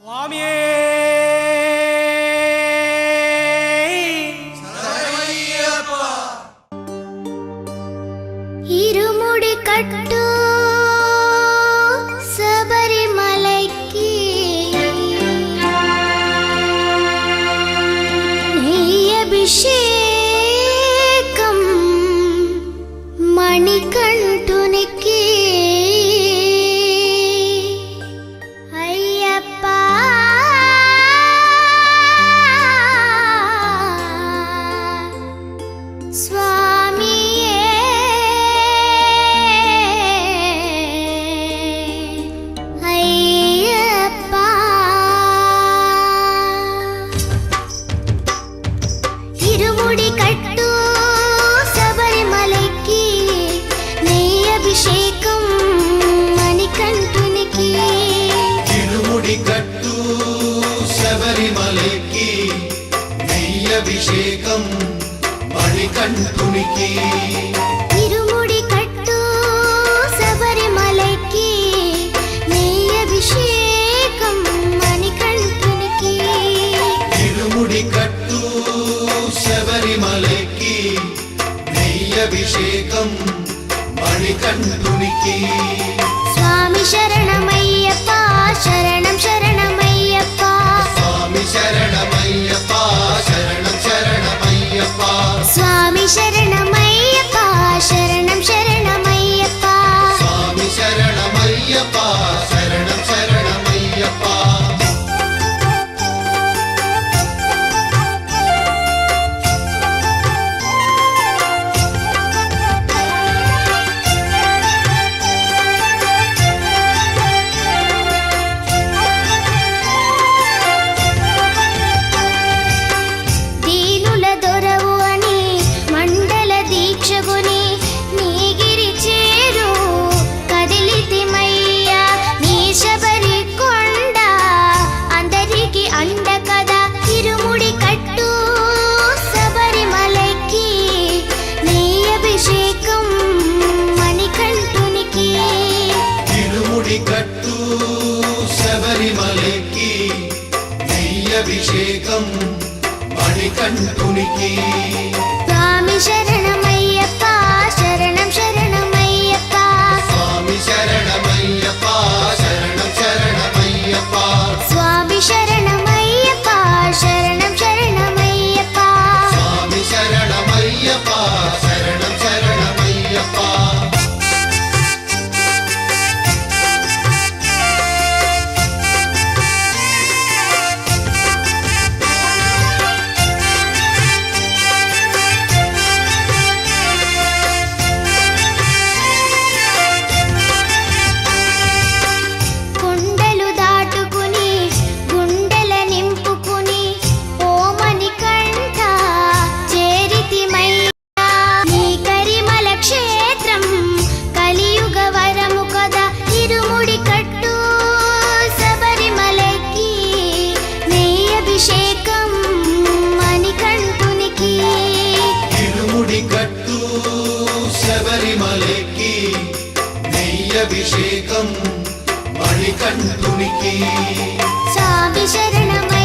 స్వామియే ఇరుముడి కట్టు శబరిమలైకి నెయ్యభిషేకం మణికంఠునికి అయ్యప్ప స్వామియే అయ్యప్ప ఇరుముడి కట్టు శబరిమలైకి నెయ్యభిషేకం మణికంఠునికి ఇరుముడి కట్టు శబరిమలైకి నెయ్యభిషేకం మణికంఠునికి ఇరుముడి కట్టు శబరిమలైకి నెయ్యభిషేకం మణికంఠునికి ఇరుముడి కట్టు శబరిమలైకి నెయ్యభిషేకం మణికంఠునికి స్వామి శరణమయ్యప్ప శరణం శరణమయ్యప్ప స్వామి శరణమయ్యప్ప శరణం శరణమయ్యప్ప స్వామి శరణమయ్యప్ప శరణం శరణమయ్యప్ప స్వామి శరణమయ్యప్ప శరణం శరణమయ్యప్ప దీనుల దొరవు అని మండల దీక్షగుని నీగిరి చేరు కదిలితిమయ్యా నీ శబరి కొండ అందరికి అండ కదా ఇరుముడి కట్టు శబరిమలైకి నెయ్యభిషేకం మణికంఠునికి ఇరుముడి కట్టు శబరిమలైకి నెయ్యభిషేకం మణికంఠునికి స్వామి శరణమయ్యప్ప శరణం శరణమయ్యప్ప స్వామి శరణమయ్యప్ప శరణం శరణమయ్యప్ప స్వామి శరణమయ్యప్ప శరణం శరణమయ్యప్ప స్వామి శరణమయ్యప్ప శరణం శరణమయ్యప్ప కొండలు దాటుకుని గుండెల నింపుకుని ఓమని కంఠ చేరితిమయ్యా నీ కరిమల క్షేత్రం కలియుగ వరము కదా ఇరుముడి కట్టు శబరిమలైకి నెయ్యభిషేకం మణికంఠునికి ఇరుముడి కట్టు శబరిమలైకి నెయ్యభిషేకం మణికంఠునికి స్వామి శరణమ